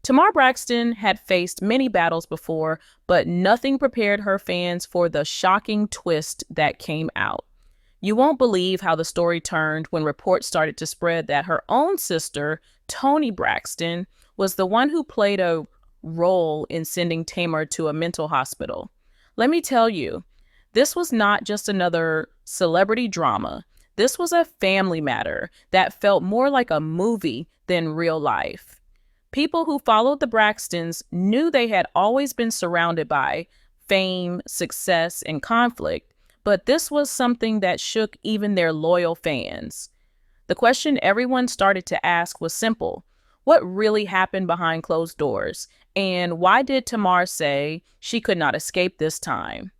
Tamar Braxton had faced many battles before, but nothing prepared her fans for the shocking twist that came out. You won't believe how the story turned when reports started to spread that her own sister, Toni Braxton, was the one who played a role in sending Tamar to a mental hospital. Let me tell you, this was not just another celebrity drama. This was a family matter that felt more like a movie than real life. People who followed the Braxtons knew they had always been surrounded by fame, success, and conflict, but this was something that shook even their loyal fans. The question everyone started to ask was simple. What really happened behind closed doors? And why did Tamar say she could not escape this time?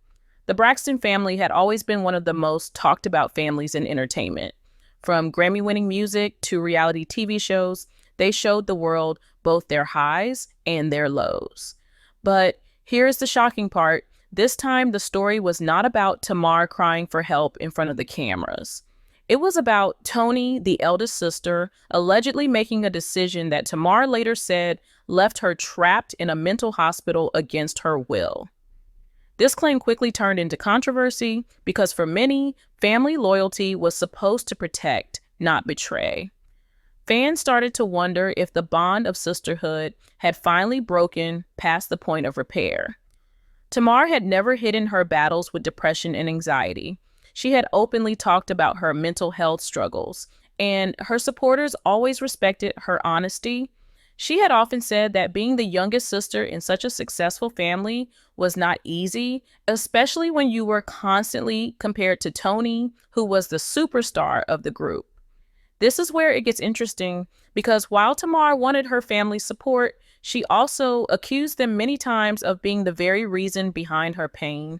The Braxton family had always been one of the most talked about families in entertainment. From Grammy-winning music to reality TV shows, they showed the world both their highs and their lows. But here's the shocking part. This time, the story was not about Tamar crying for help in front of the cameras. It was about Toni, the eldest sister, allegedly making a decision that Tamar later said left her trapped in a mental hospital against her will. This claim quickly turned into controversy because for many, family loyalty was supposed to protect, not betray. Fans started to wonder if the bond of sisterhood had finally broken past the point of repair. Tamar had never hidden her battles with depression and anxiety. She had openly talked about her mental health struggles, and her supporters always respected her honesty. She had often said that being the youngest sister in such a successful family was not easy, especially when you were constantly compared to Toni, who was the superstar of the group. This is where it gets interesting because while Tamar wanted her family's support, she also accused them many times of being the very reason behind her pain.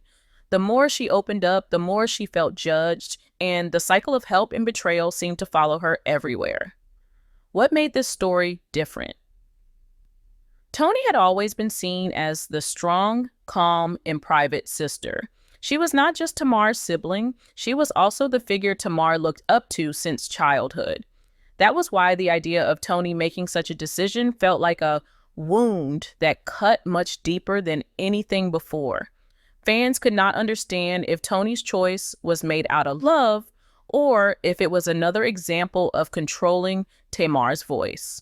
The more she opened up, the more she felt judged, and the cycle of help and betrayal seemed to follow her everywhere. What made this story different? Toni had always been seen as the strong, calm, and private sister. She was not just Tamar's sibling, she was also the figure Tamar looked up to since childhood. That was why the idea of Toni making such a decision felt like a wound that cut much deeper than anything before. Fans could not understand if Toni's choice was made out of love or if it was another example of controlling Tamar's voice.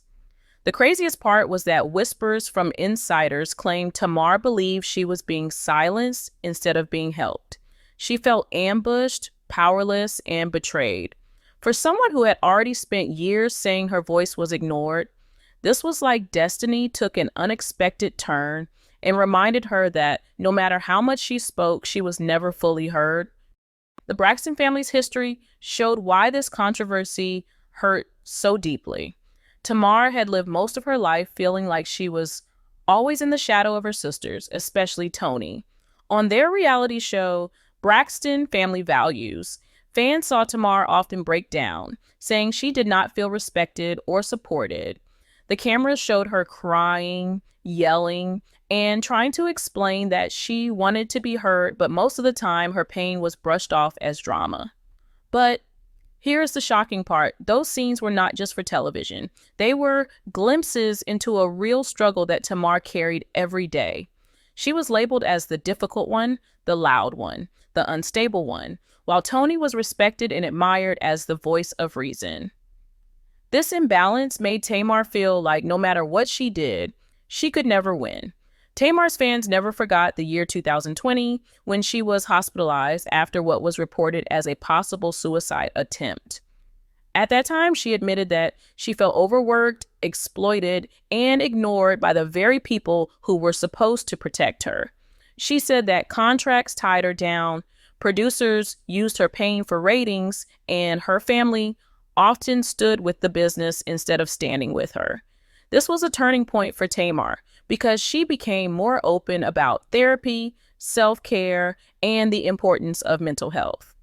The craziest part was that whispers from insiders claimed Tamar believed she was being silenced instead of being helped. She felt ambushed, powerless, and betrayed. For someone who had already spent years saying her voice was ignored, this was like destiny took an unexpected turn and reminded her that no matter how much she spoke, she was never fully heard. The Braxton family's history showed why this controversy hurt so deeply. Tamar had lived most of her life feeling like she was always in the shadow of her sisters, especially Toni. On their reality show, Braxton Family Values, fans saw Tamar often break down, saying she did not feel respected or supported. The cameras showed her crying, yelling, and trying to explain that she wanted to be heard, but most of the time her pain was brushed off as drama. But here's the shocking part. Those scenes were not just for television. They were glimpses into a real struggle that Tamar carried every day. She was labeled as the difficult one, the loud one, the unstable one, while Toni was respected and admired as the voice of reason. This imbalance made Tamar feel like no matter what she did, she could never win. Tamar's fans never forgot the year 2020 when she was hospitalized after what was reported as a possible suicide attempt. At that time, she admitted that she felt overworked, exploited, and ignored by the very people who were supposed to protect her. She said that contracts tied her down, producers used her pain for ratings, and her family often stood with the business instead of standing with her. This was a turning point for Tamar because she became more open about therapy, self-care, and the importance of mental health.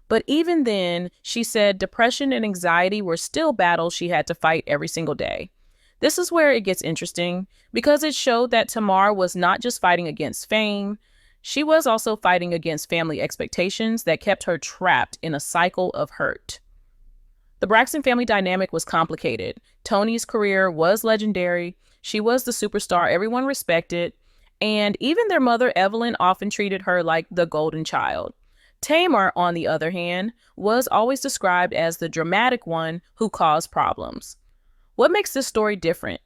But even then, she said depression and anxiety were still battles she had to fight every single day. This is where it gets interesting because it showed that Tamar was not just fighting against fame, she was also fighting against family expectations that kept her trapped in a cycle of hurt. The Braxton family dynamic was complicated. Toni's career was legendary. She was the superstar everyone respected, and even their mother, Evelyn, often treated her like the golden child. Tamar, on the other hand, was always described as the dramatic one who caused problems. What makes this story different?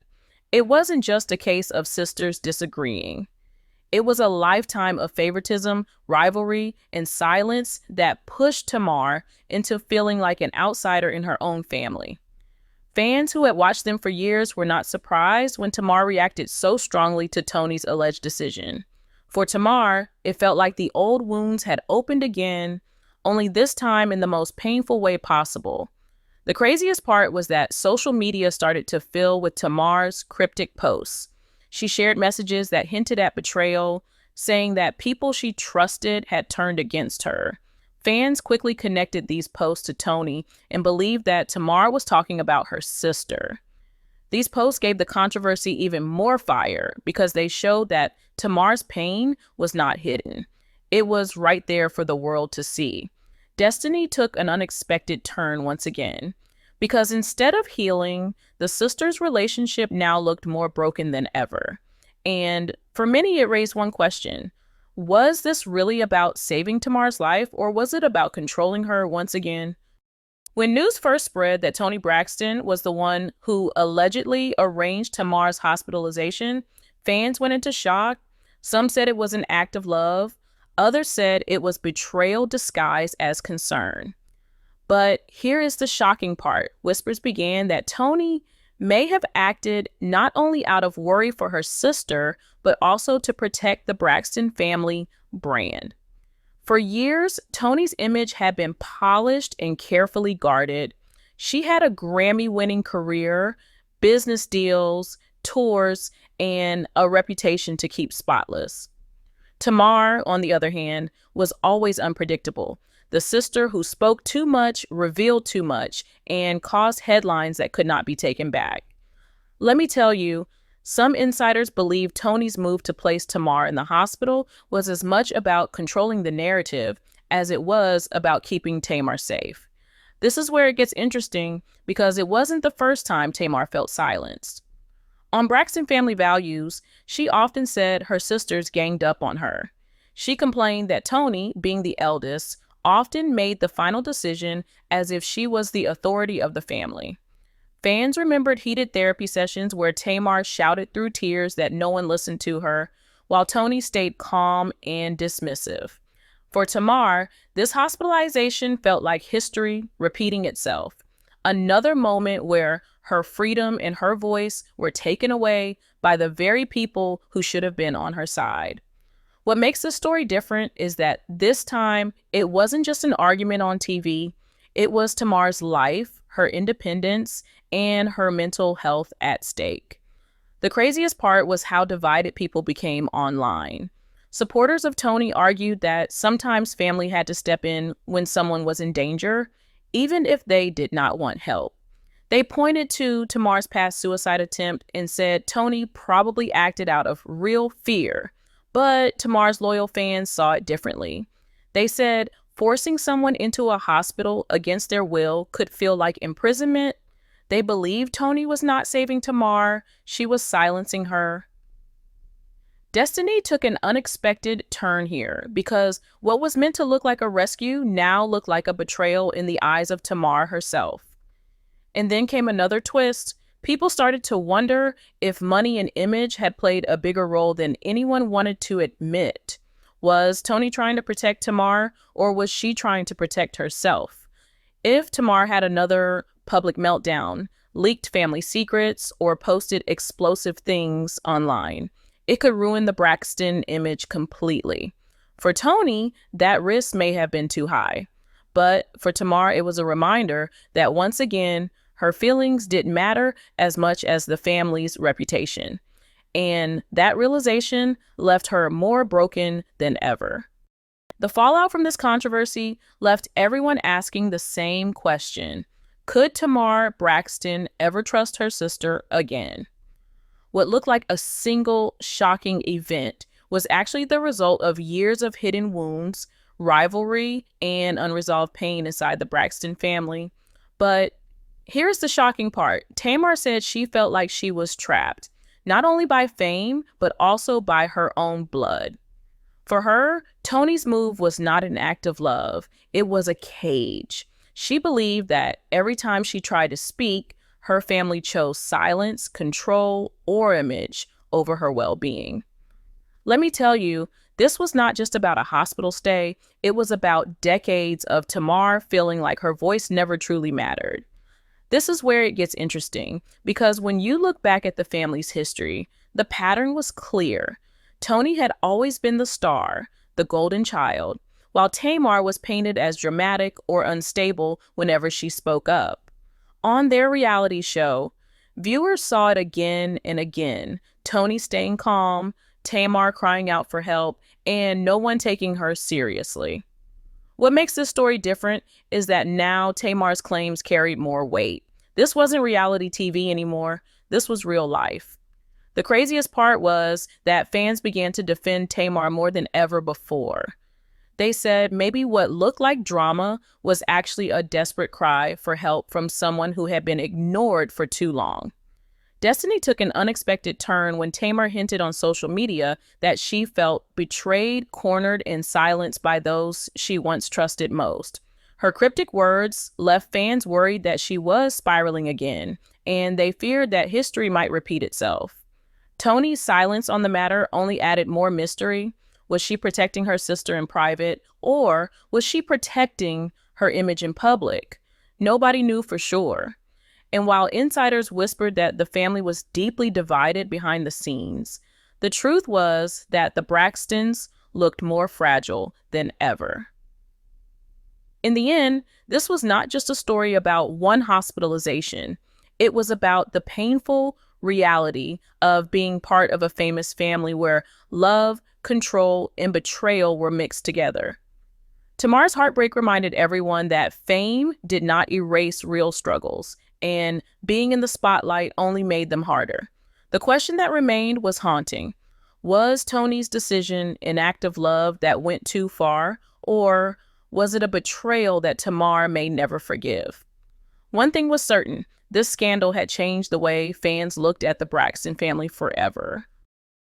It wasn't just a case of sisters disagreeing. It was a lifetime of favoritism, rivalry, and silence that pushed Tamar into feeling like an outsider in her own family. Fans who had watched them for years were not surprised when Tamar reacted so strongly to Toni's alleged decision. For Tamar, it felt like the old wounds had opened again, only this time in the most painful way possible. The craziest part was that social media started to fill with Tamar's cryptic posts. She shared messages that hinted at betrayal, saying that people she trusted had turned against her. Fans quickly connected these posts to Toni and believed that Tamar was talking about her sister. These posts gave the controversy even more fire because they showed that Tamar's pain was not hidden. It was right there for the world to see. Destiny took an unexpected turn once again, because instead of healing, the sisters' relationship now looked more broken than ever. And for many, it raised one question. Was this really about saving Tamar's life, or was it about controlling her once again? When news first spread that Toni Braxton was the one who allegedly arranged Tamar's hospitalization, fans went into shock. Some said it was an act of love. Others said it was betrayal disguised as concern. But here is the shocking part. Whispers began that Toni may have acted not only out of worry for her sister, but also to protect the Braxton family brand. For years, Toni's image had been polished and carefully guarded. She had a Grammy-winning career, business deals, tours, and a reputation to keep spotless. Tamar, on the other hand, was always unpredictable. The sister who spoke too much, revealed too much, and caused headlines that could not be taken back. Let me tell you, some insiders believe Toni's move to place Tamar in the hospital was as much about controlling the narrative as it was about keeping Tamar safe. This is where it gets interesting because it wasn't the first time Tamar felt silenced. On Braxton Family Values, she often said her sisters ganged up on her. She complained that Toni, being the eldest, often made the final decision as if she was the authority of the family. Fans remembered heated therapy sessions where Tamar shouted through tears that no one listened to her, while Toni stayed calm and dismissive. For Tamar, this hospitalization felt like history repeating itself. Another moment where her freedom and her voice were taken away by the very people who should have been on her side. What makes this story different is that this time, it wasn't just an argument on TV. It was Tamar's life, her independence, and her mental health at stake. The craziest part was how divided people became online. Supporters of Toni argued that sometimes family had to step in when someone was in danger, even if they did not want help. They pointed to Tamar's past suicide attempt and said Toni probably acted out of real fear, but Tamar's loyal fans saw it differently. They said forcing someone into a hospital against their will could feel like imprisonment. They believed Toni was not saving Tamar, she was silencing her. Destiny took an unexpected turn here because what was meant to look like a rescue now looked like a betrayal in the eyes of Tamar herself. And then came another twist. People started to wonder if money and image had played a bigger role than anyone wanted to admit. Was Toni trying to protect Tamar, or was she trying to protect herself? If Tamar had another public meltdown, leaked family secrets, or posted explosive things online, it could ruin the Braxton image completely. For Toni, that risk may have been too high. But for Tamar, it was a reminder that once again, her feelings didn't matter as much as the family's reputation. And that realization left her more broken than ever. The fallout from this controversy left everyone asking the same question. Could Tamar Braxton ever trust her sister again? What looked like a single shocking event was actually the result of years of hidden wounds, rivalry, and unresolved pain inside the Braxton family. But here's the shocking part. Tamar said she felt like she was trapped, not only by fame, but also by her own blood. For her, Toni's move was not an act of love, it was a cage. She believed that every time she tried to speak, her family chose silence, control, or image over her well-being. Let me tell you, this was not just about a hospital stay, it was about decades of Tamar feeling like her voice never truly mattered. This is where it gets interesting, because when you look back at the family's history, the pattern was clear. Toni had always been the star, the golden child, while Tamar was painted as dramatic or unstable whenever she spoke up. On their reality show, viewers saw it again and again, Toni staying calm, Tamar crying out for help, and no one taking her seriously. What makes this story different is that now Tamar's claims carried more weight. This wasn't reality TV anymore. This was real life. The craziest part was that fans began to defend Tamar more than ever before. They said maybe what looked like drama was actually a desperate cry for help from someone who had been ignored for too long. Destiny took an unexpected turn when Tamar hinted on social media that she felt betrayed, cornered, and silenced by those she once trusted most. Her cryptic words left fans worried that she was spiraling again, and they feared that history might repeat itself. Toni's silence on the matter only added more mystery. Was she protecting her sister in private, or was she protecting her image in public? Nobody knew for sure. And while insiders whispered that the family was deeply divided behind the scenes, the truth was that the Braxtons looked more fragile than ever. In the end, this was not just a story about one hospitalization. It was about the painful reality of being part of a famous family where love, control, and betrayal were mixed together. Tamar's heartbreak reminded everyone that fame did not erase real struggles, and being in the spotlight only made them harder. The question that remained was haunting. Was Toni's decision an act of love that went too far, or was it a betrayal that Tamar may never forgive? One thing was certain, this scandal had changed the way fans looked at the Braxton family forever.